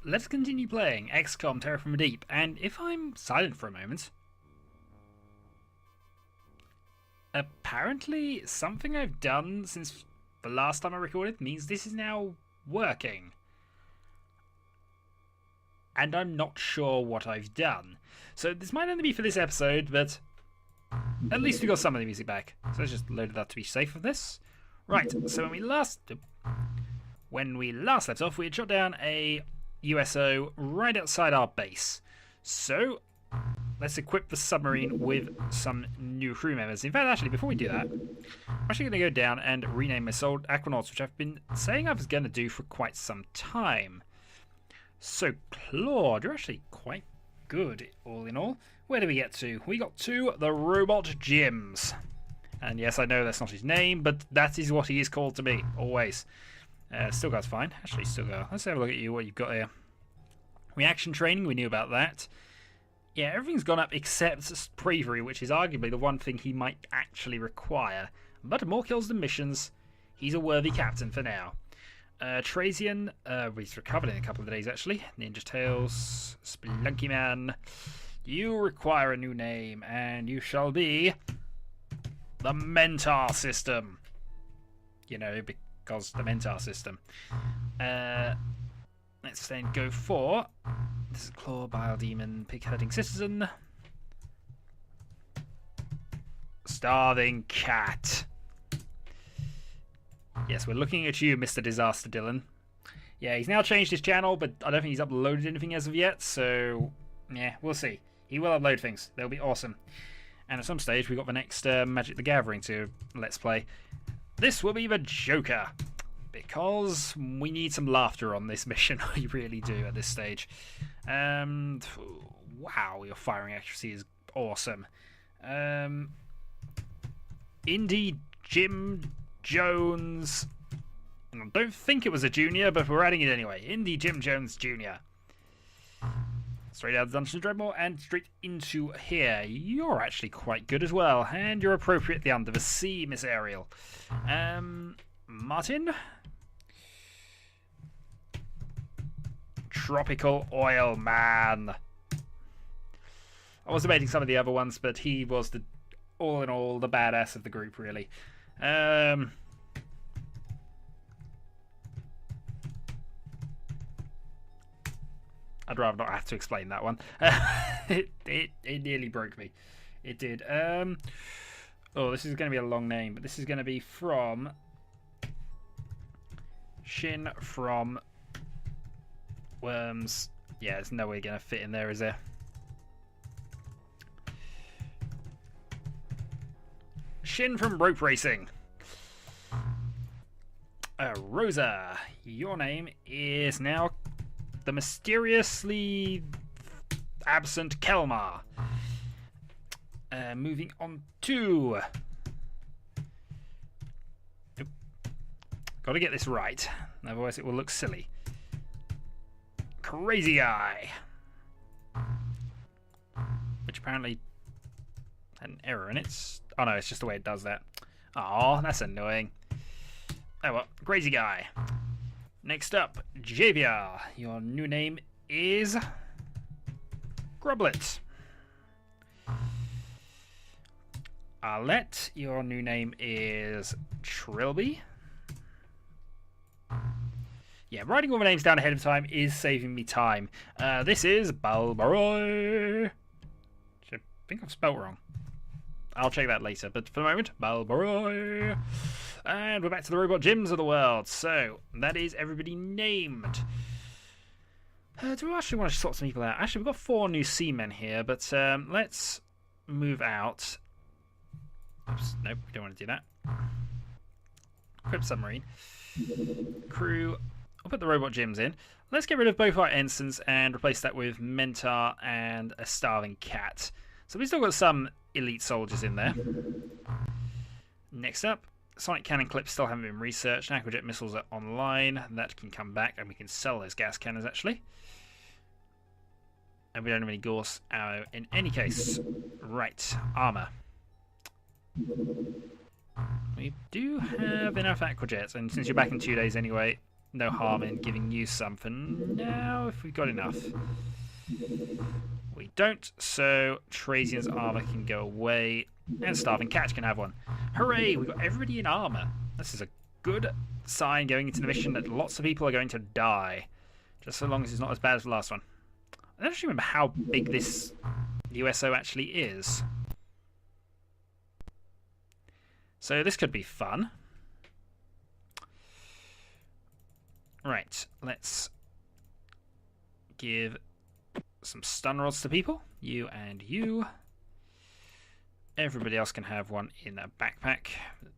let's continue playing XCOM Terror from the Deep. And if I'm silent for a moment, apparently something I've done since the last time I recorded means this is now working. And I'm not sure what I've done. So this might only be for this episode, but at least we got some of the music back. So let's just load it up to be safe with this. Right, so when we last left off, we had shot down a USO right outside our base. So let's equip the submarine with some new crew members. In fact, actually, before we do that, I'm actually going to go down and rename my sold Aquanauts, which I've been saying I was going to do for quite some time. So, Claude, you're actually quite good, all in all. Where do we get to? We got to the Robot Gyms. And yes, I know that's not his name, but that is what he is called to me, always. Stilgar's fine. Actually, Stilgar, let's have a look at you, what you've got here. Reaction training, we knew about that. Yeah, everything's gone up except bravery, which is arguably the one thing he might actually require. But more kills than missions. He's a worthy captain for now. Trazian, he's recovered in a couple of days actually. Ninja Tales, Splunky Man. You require a new name, and you shall be the Mentor System. You know, because the Mentor System. Let's then go for this is Claw, Bile Demon, Pig Herding Citizen, Starving Cat. Yes, we're looking at you, Mr. Disaster Dylan. Yeah, he's now changed his channel, but I don't think he's uploaded anything as of yet, so yeah, we'll see. He will upload things. They'll be awesome. And at some stage, we've got the next Magic the Gathering to let's play. This will be the Joker, because we need some laughter on this mission. We really do at this stage. Wow, your firing accuracy is awesome. Indy Jim Jones. I don't think it was a junior, but we're adding it anyway. Indy Jim Jones Jr. Straight out of Dungeons & Dreadmore and straight into here. You're actually quite good as well, and you're appropriately under the sea, Miss Ariel. Martin? Tropical Oil Man. I was debating some of the other ones, but he was the all in all the badass of the group, really. I'd rather not have to explain that one. It nearly broke me. It did. Oh, this is going to be a long name, but this is going to be from Shin from Worms. Yeah, there's no way going to fit in there, is there? Shin from Rope Racing. Rosa, your name is now the mysteriously absent Kelmar. Moving on to... Got to get this right, otherwise it will look silly. Crazy Guy. Which apparently had an error in it. Oh no, it's just the way it does that. Oh, that's annoying. Oh well, Crazy Guy. Next up, Javier. Your new name is Grublet. Arlette. Your new name is Trilby. Yeah, writing all the names down ahead of time is saving me time. This is Balbaroy. I think I've spelt wrong. I'll check that later, but for the moment, Balbaroy. And we're back to the robot gyms of the world. So, that is everybody named. Do we actually want to sort some people out? Actually, we've got 4 new seamen here, but let's move out. Oops, nope, we don't want to do that. Equip submarine. Crew. I'll put the robot gyms in. Let's get rid of both our ensigns and replace that with Mentor and a Starving Cat. So we've still got some elite soldiers in there. Next up, Sonic Cannon clips still haven't been researched. Aquajet missiles are online. That can come back, and we can sell those gas cannons actually. And we don't have any Gorse ammo in any case. Right, armor. We do have enough Aquajets, and since you're back in 2 days anyway, no harm in giving you some for now, if we've got enough. We don't, so Trazian's armor can go away, and Starving Cat can have one. Hooray! We've got everybody in armor. This is a good sign going into the mission that lots of people are going to die. Just so long as it's not as bad as the last one. I don't actually remember how big this USO actually is. So this could be fun. Right, let's give some stun rods to people. You and you. Everybody else can have one in a backpack.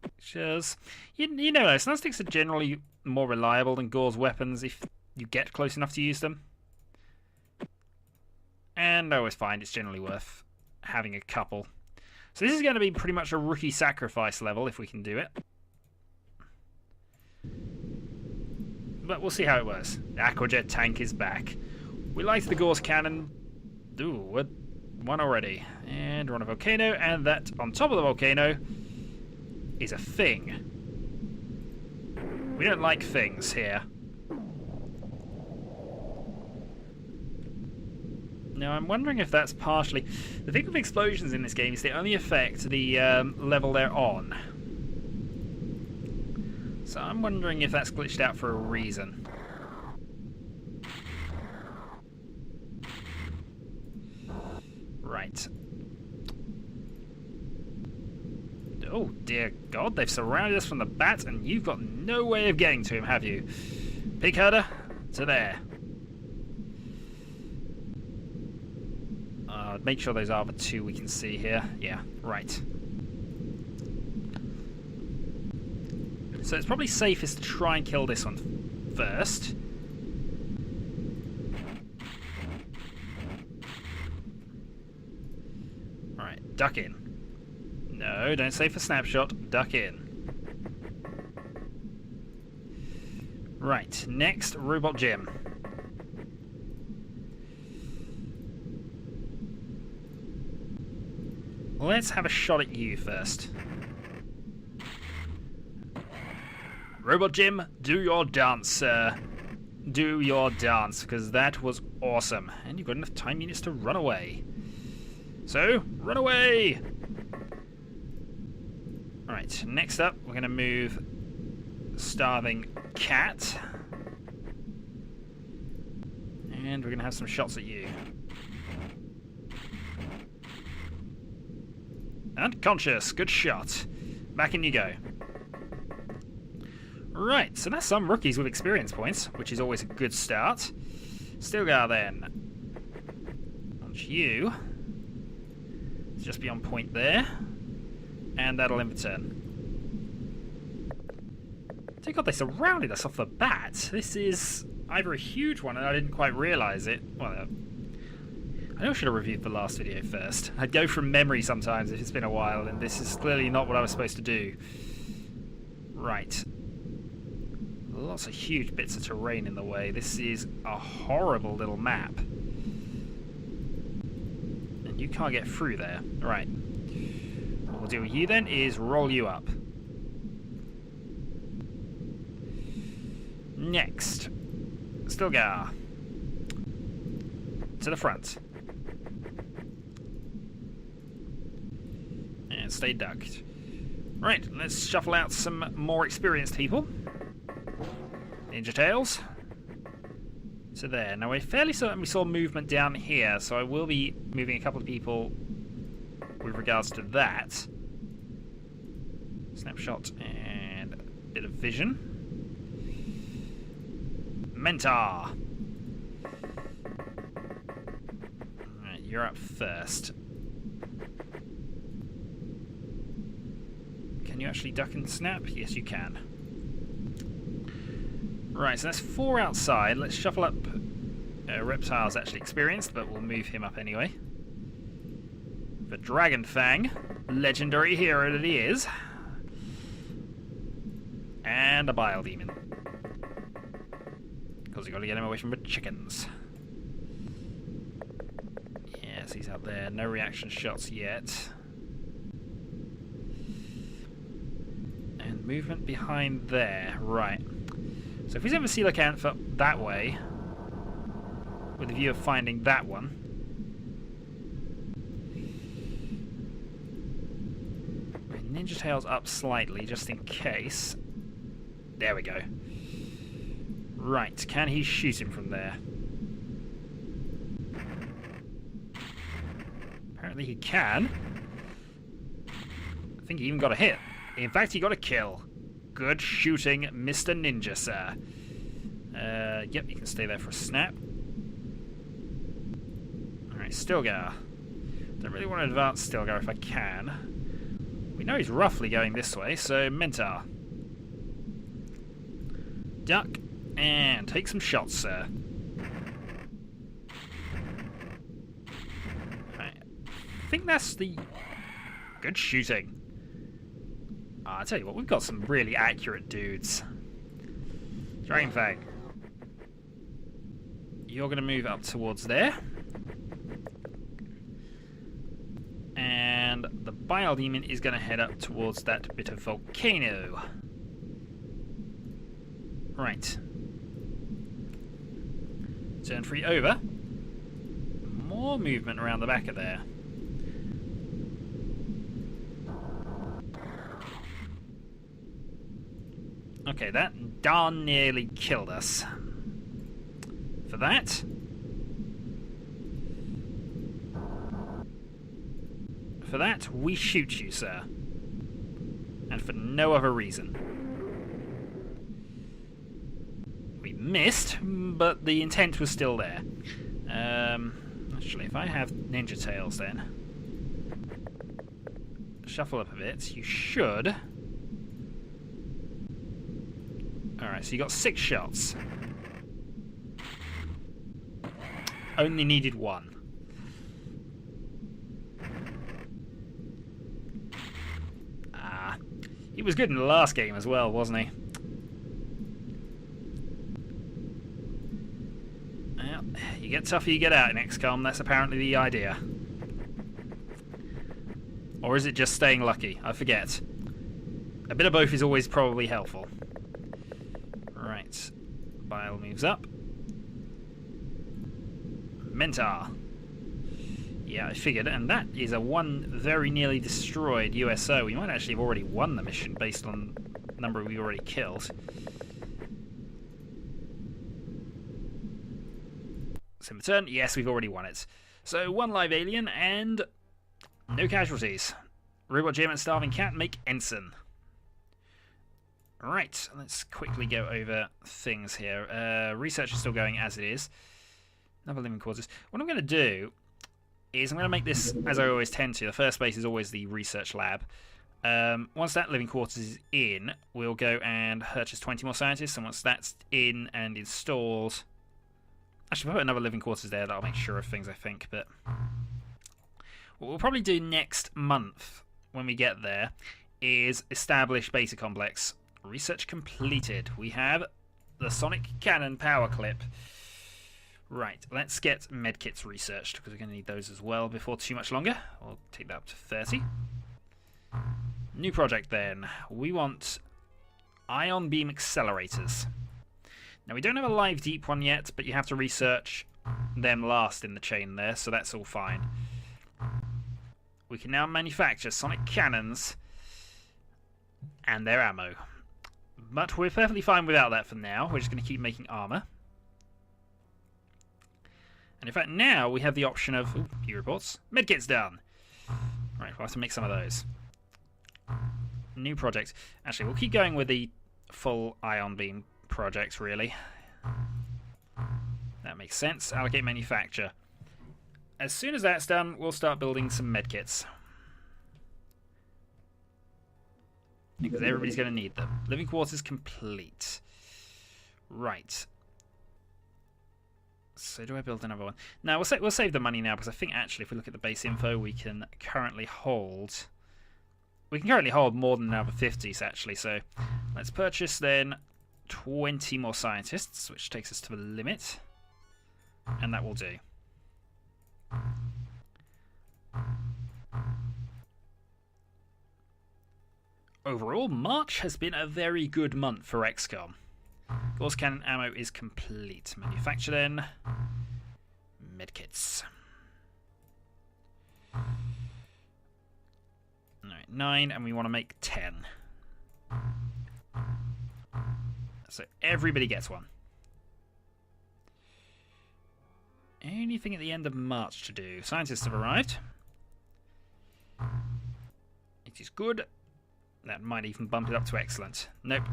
Pictures. You know, stun sticks are generally more reliable than Gore's weapons if you get close enough to use them. And I always find it's generally worth having a couple. So this is going to be pretty much a rookie sacrifice level if we can do it. But we'll see how it works. The Aquajet tank is back. We like the Gore's cannon. Ooh, one already. And we're on a volcano, and that on top of the volcano is a thing. We don't like things here. Now, I'm wondering if that's partially... The thing with explosions in this game is they only affect the level they're on. So I'm wondering if that's glitched out for a reason. Right. Oh, dear God, they've surrounded us from the bat, and you've got no way of getting to him, have you? Pig herder, to there. Make sure those are the two we can see here. Yeah, right. So it's probably safest to try and kill this one first. Alright, duck in. No, don't save for snapshot. Duck in. Right, next, Robot Jim. Let's have a shot at you first. Robot Jim, do your dance, sir. Do your dance, because that was awesome. And you've got enough time units to run away. So, run away! Alright, next up, we're going to move Starving Cat. And we're going to have some shots at you. Unconscious, good shot. Back in you go. Right, so that's some rookies with experience points, which is always a good start. Stilgar then. Want you. Just be on point there. And that'll end the turn. Thank God they surrounded us off the bat. This is either a huge one and I didn't quite realise it. Well, I know I should have reviewed the last video first. I'd go from memory sometimes if it's been a while, and this is clearly not what I was supposed to do. Right. Lots of huge bits of terrain in the way. This is a horrible little map. And you can't get through there. Right. What we'll do with you then is roll you up. Next. Stilgar. To the front. And stay ducked. Right, let's shuffle out some more experienced people. Ninja Tails. So there. Now we're fairly certain we saw movement down here, so I will be moving a couple of people with regards to that. Snapshot and a bit of vision. Mentor. Alright, you're up first. Can you actually duck and snap? Yes, you can. Right, so that's 4 outside. Let's shuffle up. Reptile's actually experienced, but we'll move him up anyway. The Dragon Fang, legendary hero that he is. And a Bile Demon. Because you've got to get him away from the chickens. Yes, he's out there. No reaction shots yet. And movement behind there. Right. So if we send the sea lycanth up that way, with the view of finding that one. Ninja tails up slightly, just in case. There we go. Right, can he shoot him from there? Apparently he can. I think he even got a hit. In fact, he got a kill. Good shooting, Mr. Ninja, sir. Yep, you can stay there for a snap. Alright, Stilgar. Don't really want to advance Stilgar if I can. We know he's roughly going this way, so Mentar. Duck, and take some shots, sir. Right. I think that's the... Good shooting. I'll tell you what, we've got some really accurate dudes. Dragon Fang. You're going to move up towards there. And the Bile Demon is going to head up towards that bit of volcano. Right. Turn 3 over. More movement around the back of there. Okay, that darn nearly killed us. For that. For that, we shoot you, sir. And for no other reason. We missed, but the intent was still there. Actually, if I have Ninja Tails then... Shuffle up a bit, you should... Alright, so you got 6 shots. Only needed 1. He was good in the last game as well, wasn't he? Well, you get tougher, you get out in XCOM. That's apparently the idea. Or is it just staying lucky? I forget. A bit of both is always probably helpful. Right. Bile moves up. Mentar. Yeah, I figured, and that is a one very nearly destroyed USO. We might actually have already won the mission based on the number we already killed. Sim turn. Yes, we've already won it. So, 1 live alien and no casualties. Robot Jim and Starving Cat make ensign. Right, let's quickly go over things here. Research is still going as it is. Another living quarters. What I'm going to do is I'm going to make this, as I always tend to, the first base is always the research lab. Once that living quarters is in, we'll go and purchase 20 more scientists, and once that's in and installed... Actually, if I put another living quarters there, that'll make sure of things, I think, but... What we'll probably do next month, when we get there, is establish basic complex. Research completed. We have the sonic cannon power clip. Right, let's get medkits researched, because we're going to need those as well before too much longer. We'll take that up to 30. New project then. We want ion beam accelerators. Now, we don't have a live deep one yet, but you have to research them last in the chain there, so that's all fine. We can now manufacture sonic cannons and their ammo. But we're perfectly fine without that for now. We're just going to keep making armor. And in fact, now we have the option of... Ooh, view reports. Medkit's done. Right, we'll have to make some of those. New project. Actually, we'll keep going with the full ion beam project, really. That makes sense. Allocate manufacture. As soon as that's done, we'll start building some medkits. Because everybody's going to need them. Living quarters complete. Right. So do I build another one? No, we'll save the money now, because I think actually if we look at the base info, we can currently hold... We can currently hold more than another 50s, actually. So let's purchase then 20 more scientists, which takes us to the limit. And that will do. Overall, March has been a very good month for XCOM. Gauss cannon ammo is complete. Manufacture then. Medkits. Alright, 9, and we want to make 10. So everybody gets one. Anything at the end of March to do. Scientists have arrived. It is good. That might even bump it up to excellent. Nope.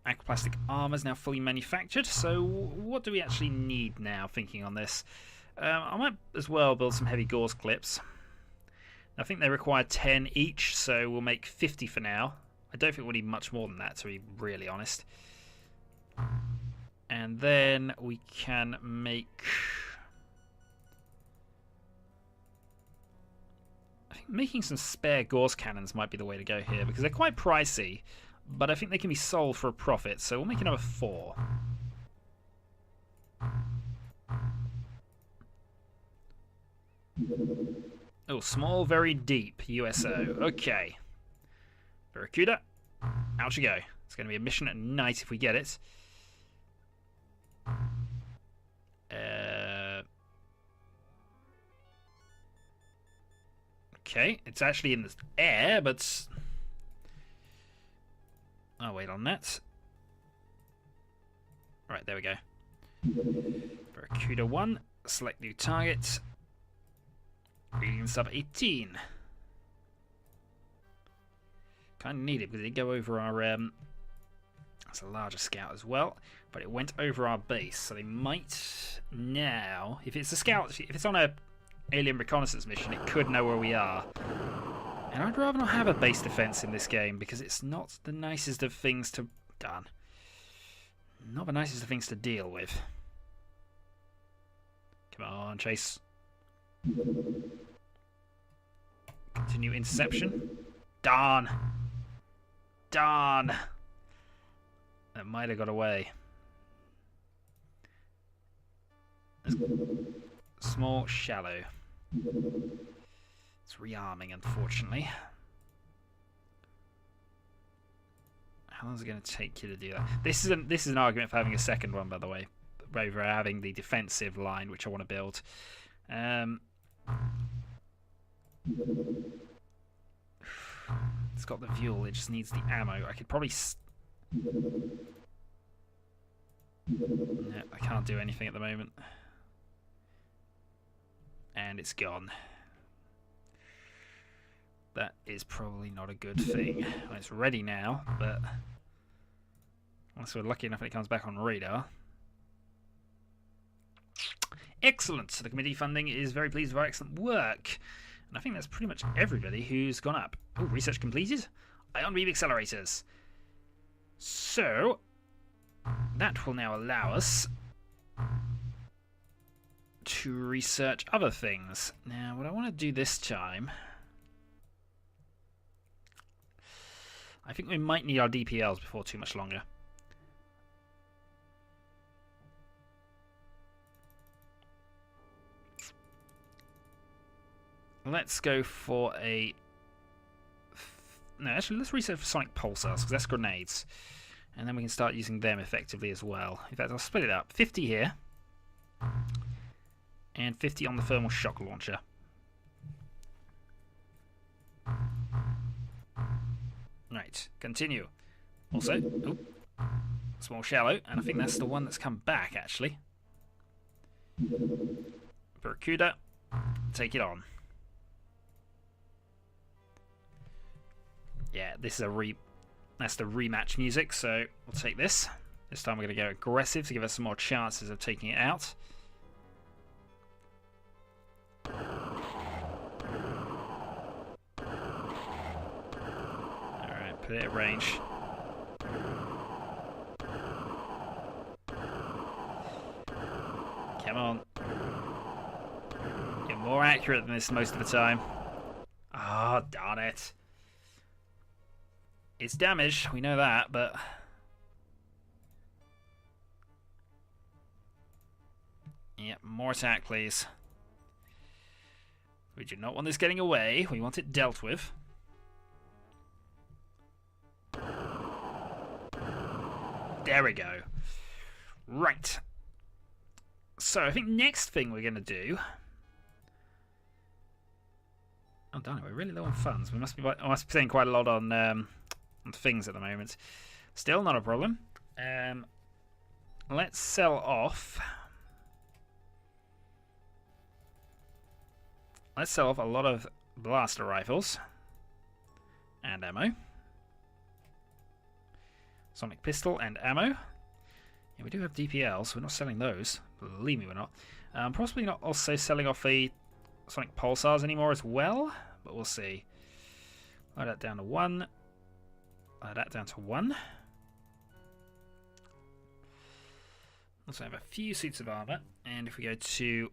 Aquaplastic armor is now fully manufactured. So what do we actually need now, thinking on this? I might as well build some heavy gauze clips. I think they require 10 each, so we'll make 50 for now. I don't think we'll need much more than that, to be really honest. And then we can make... I think making some spare gauze cannons might be the way to go here, because they're quite pricey, but I think they can be sold for a profit, so we'll make another 4. Oh, small, very deep, USO. Okay. Barracuda, out you go. It's going to be a mission at night if we get it. Okay, it's actually in the air, but... I'll wait on that. Right, there we go. Barracuda 1, select new target. Alien sub 18. Kind of need it because it did go over our... That's a larger scout as well, but it went over our base, so they might now... If it's a scout, if it's on a alien reconnaissance mission, it could know where we are. And I'd rather not have a base defense in this game because it's not the nicest of things to... Darn. Not the nicest of things to deal with. Come on, Chase. Continue interception. Darn. Darn. That might have got away. Small, shallow. It's rearming, unfortunately. How long is it going to take you to do that? This is an argument for having a second one, by the way, over having the defensive line, which I want to build. It's got the fuel, it just needs the ammo. I could probably... No, I can't do anything at the moment. And it's gone. That is probably not a good thing. Well, it's ready now, but... Unless we're lucky enough that it comes back on radar. Excellent! So the committee funding is very pleased with our excellent work. And I think that's pretty much everybody who's gone up. Oh, research completed. Ion beam accelerators. So, that will now allow us to research other things. Now, what I want to do this time... I think we might need our DPLs before too much longer. Let's go for a... No, actually, let's research for sonic pulsars, because that's grenades. And then we can start using them effectively as well. In fact, I'll split it up. 50 here. And 50 on the thermal shock launcher. Right, continue. Also, small shallow, and I think that's the one that's come back, actually. Barracuda, take it on. Yeah, this is that's the rematch music, so we'll take this. This time we're going to go aggressive to give us some more chances of taking it out. Alright, put it at range. Come on. You're more accurate than this most of the time. Ah, oh, darn it. It's damaged, we know that, but... Yeah, more attack, please. We do not want this getting away. We want it dealt with. There we go. Right. So I think next thing we're going to do... Oh, darn it, we're really low on funds. We must be spending quite a lot on things at the moment. Still not a problem. Let's sell off... Let's sell off a lot of blaster rifles and ammo. Sonic pistol and ammo. Yeah, we do have DPLs. We're not selling those. Believe me, we're not. Possibly not also selling off the Sonic pulsars anymore as well, but we'll see. Load that down to 1. Load that down to 1. Also have a few suits of armor, and if we go to...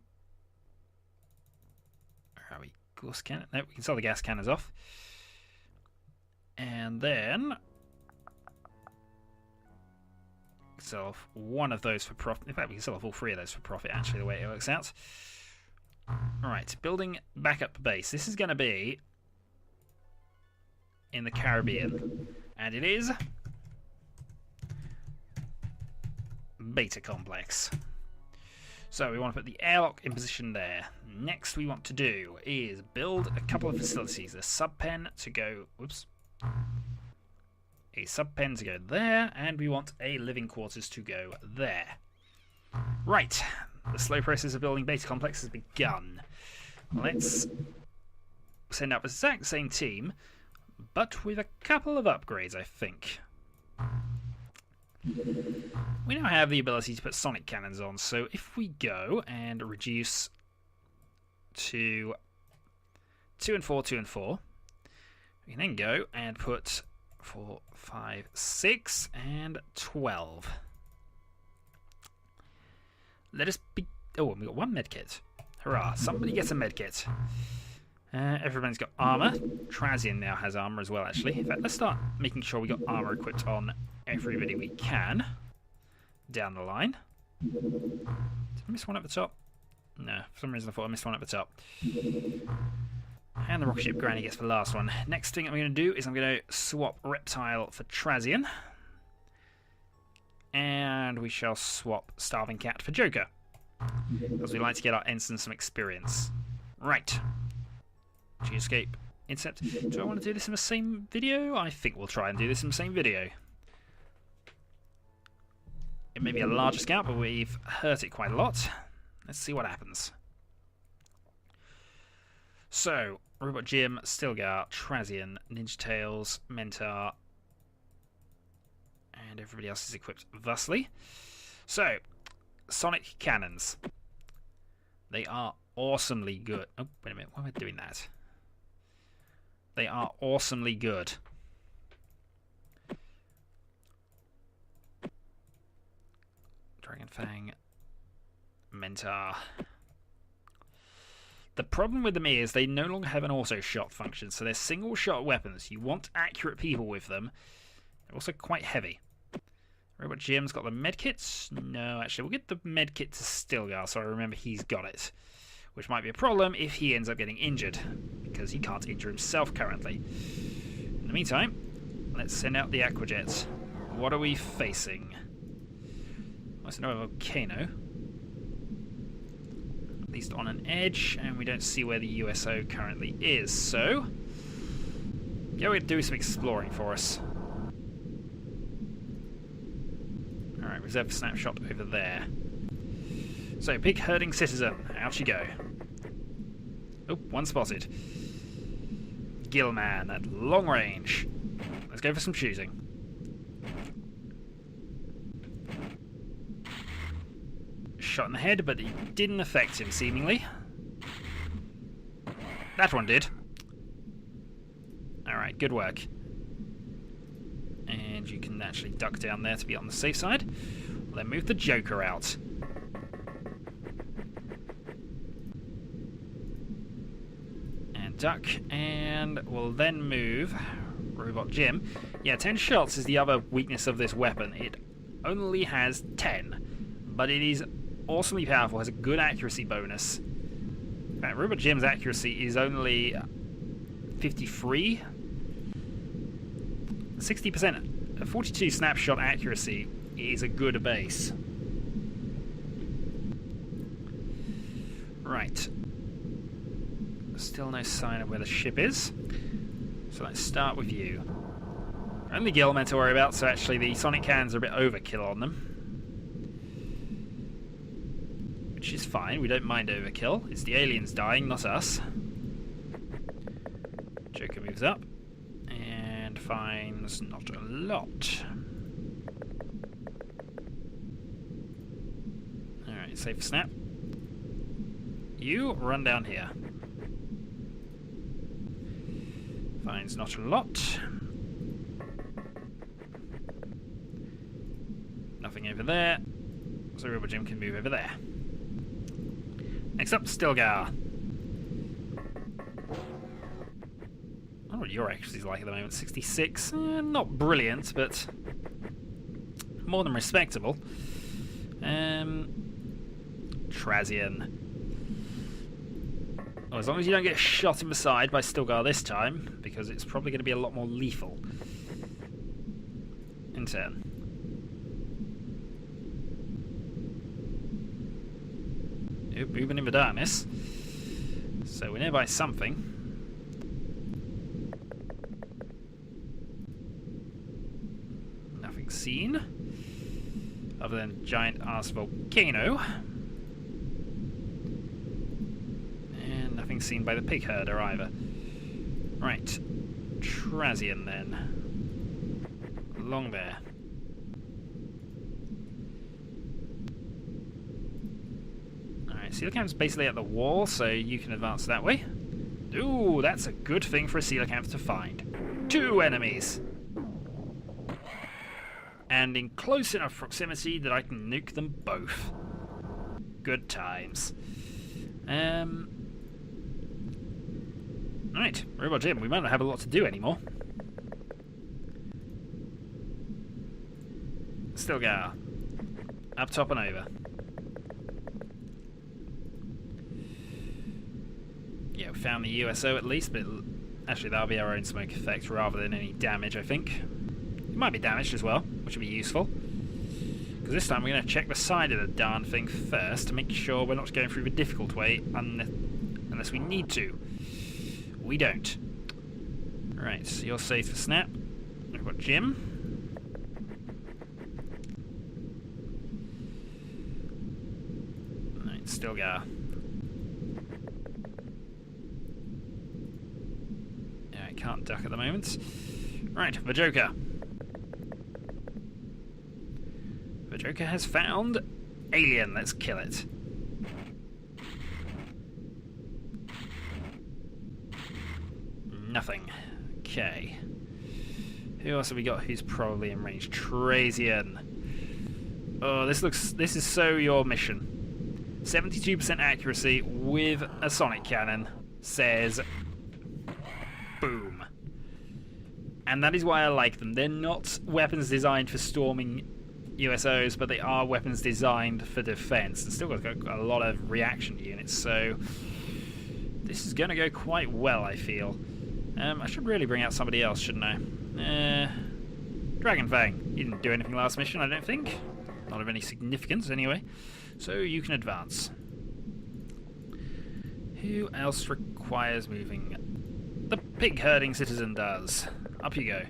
Where are we? Gas cannon? No, we can sell the gas cannons off. And then... sell off one of those for profit. In fact, we can sell off all 3 of those for profit, actually, the way it works out. Alright, building backup base. This is going to be in the Caribbean. And it is Beta Complex. So we want to put the airlock in position there. Next we want to do is build a couple of facilities. A sub-pen to go... Whoops. A sub-pen to go there, and we want a living quarters to go there. Right. The slow process of building Beta Complex has begun. Let's send out the exact same team, but with a couple of upgrades, I think. We now have the ability to put sonic cannons on, so if we go and reduce to 2 and 4, 2 and 4, we can then go and put 4, 5, 6, and 12. Let us be... Oh, and we got 1 medkit. Hurrah, somebody gets a medkit. Everyone's got armor. Trazian now has armor as well, actually. In fact, let's start making sure we got armor equipped on everybody we can down the line. Did I miss one at the top? No, for some reason I thought I missed one at the top. And the rocket ship Granny gets the last one. Next thing I'm going to do is I'm going to swap Reptile for Trazian. And we shall swap Starving Cat for Joker, because we like to get our ensign some experience. Right. G-escape. Intercept. Do I want to do this in the same video? I think we'll try and do this in the same video. It may be a larger scout, but we've hurt it quite a lot. Let's see what happens. So, Robot Jim, Stilgar, Trazian, Ninja Tails, Mentar, and everybody else is equipped thusly. So, Sonic Cannons. They are awesomely good. Oh, wait a minute, why am I doing that? They are awesomely good. Dragon Fang, Mentar. The problem with them is they no longer have an auto shot function, so they're single shot weapons. You want accurate people with them. They're also quite heavy. Robot Jim's got the medkits. No, actually, we'll get the medkit to Stilgar, so I remember he's got it. Which might be a problem if he ends up getting injured, because he can't injure himself currently. In the meantime, let's send out the Aquajets. What are we facing? It's another volcano. At least on an edge, and we don't see where the USO currently is, so yeah, we'll do some exploring for us. Alright, reserve snapshot over there. So, pig herding citizen, out you go. Oh, one spotted. Gillman at long range. Let's go for some shooting. Shot in the head, but it didn't affect him, seemingly. That one did. Alright, good work. And you can actually duck down there to be on the safe side. We'll then move the Joker out. And duck, and we'll then move Robot Jim. Yeah, 10 shots is the other weakness of this weapon. It only has 10, but it is awesomely powerful, has a good accuracy bonus. In fact, Robot Jim's accuracy is only 53. 60%, 42 snapshot accuracy is a good base. Right. Still no sign of where the ship is. So let's start with you. Only Gil meant to worry about, so actually the sonic cannons are a bit overkill on them. Which is fine, we don't mind overkill. It's the aliens dying, not us. Joker moves up and finds not a lot. Alright, save for snap. You run down here. Finds not a lot. Nothing over there. So Robot Jim can move over there. Next up, Stilgar. I don't know what your accuracy is like at the moment. 66. Not brilliant, but more than respectable. Trazian. Well, as long as you don't get shot in the side by Stilgar this time, because it's probably going to be a lot more lethal. In turn. Nope, moving in the darkness. So we're nearby something. Nothing seen. Other than giant ass volcano. And nothing seen by the pig herder either. Right. Trazian then. Along there. Alright, coelacanth's basically at the wall, so you can advance that way. Ooh, that's a good thing for a coelacanth to find. 2 enemies! And in close enough proximity that I can nuke them both. Good times. Right, Robot Jim, we might not have a lot to do anymore. Stilgar. Up top and over. Yeah, we found the USO at least, but actually that'll be our own smoke effect rather than any damage, I think. It might be damaged as well, which would be useful. Because this time we're going to check the side of the darn thing first to make sure we're not going through the difficult way unless we need to. We don't. Right, so you're safe for snap. We've got Jim. Right, Stilgar. Yeah, I can't duck at the moment. Right, the Joker. The Joker has found alien. Let's kill it. Nothing. Okay. Who else have we got who's probably in range? Trazian. Oh, this is so your mission. 72% accuracy with a sonic cannon says boom. And that is why I like them. They're not weapons designed for storming USOs, but they are weapons designed for defense. And still got a lot of reaction units, so this is going to go quite well, I feel. I should really bring out somebody else, shouldn't I? Dragon Fang. You didn't do anything last mission, I don't think. Not of any significance, anyway. So you can advance. Who else requires moving? The pig herding citizen does. Up you go.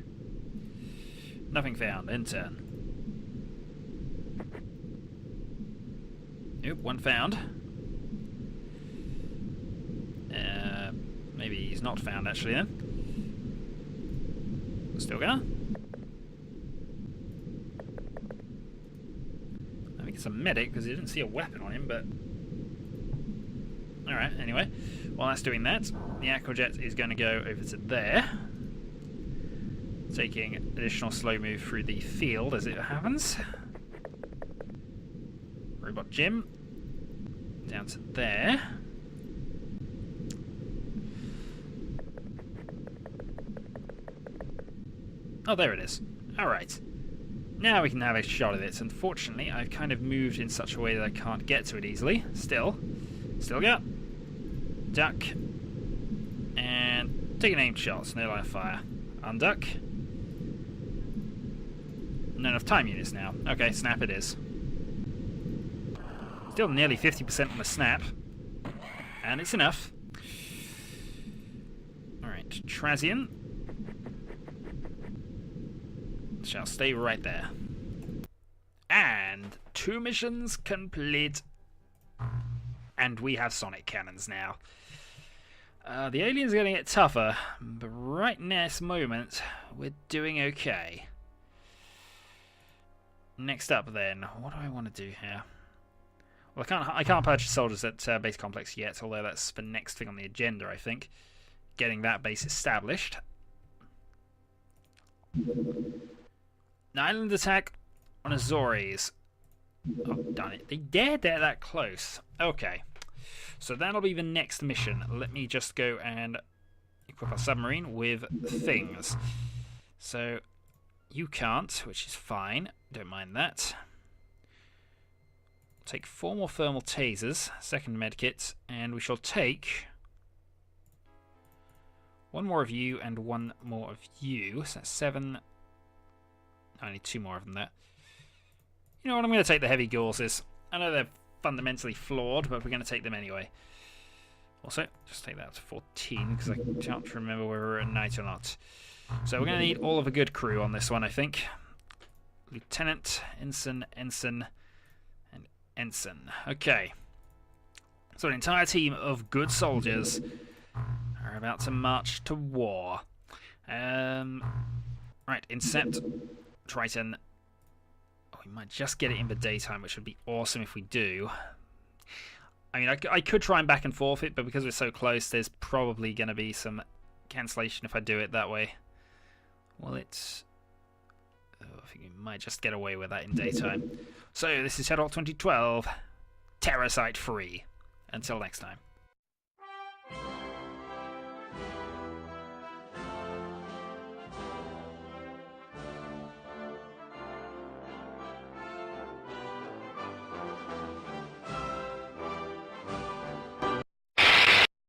Nothing found. End turn. Nope, one found. Maybe he's not found actually then. Stilgar. I think it's a medic because he didn't see a weapon on him, but alright, anyway. While that's doing that, the Aquajet is going to go over to there. Taking additional slow move through the field as it happens. Robot Jim. Down to there. Oh, there it is. Alright. Now we can have a shot at it. Unfortunately, I've kind of moved in such a way that I can't get to it easily. Still go. Duck. And take an aimed shot. No line of fire. Unduck. Not enough time units now. Okay, snap it is. Still nearly 50% on the snap. And it's enough. Alright, Trazian shall stay right there. And 2 missions complete. And we have sonic cannons now. The aliens are going to get tougher, but right now, this moment, we're doing okay. Next up, then, what do I want to do here? Well, I can't purchase soldiers at base complex yet, although that's the next thing on the agenda, I think. Getting that base established. An island attack on Azores. Oh, darn it. They dared get that close. Okay. So that'll be the next mission. Let me just go and equip our submarine with things. So, you can't, which is fine. Don't mind that. Take 4 more thermal tasers, second medkit, and we shall take 1 more of you and 1 more of you. So that's 7. I need 2 more of them there. You know what, I'm going to take the heavy Gauzes. I know they're fundamentally flawed, but we're going to take them anyway. Also, just take that to 14, because I can't remember whether we're at night or not. So we're going to need all of a good crew on this one, I think. Lieutenant, Ensign, Ensign, and Ensign. Okay. So an entire team of good soldiers are about to march to war. Right, Incept, Triton. Oh, we might just get it in the daytime, which would be awesome if we do. I mean, I could try and back and forth it, but because we're so close, there's probably going to be some cancellation if I do it that way. Well, it's... Oh, I think we might just get away with that in daytime. So, this is Shadowhawk 2012. Terror Site free. Until next time.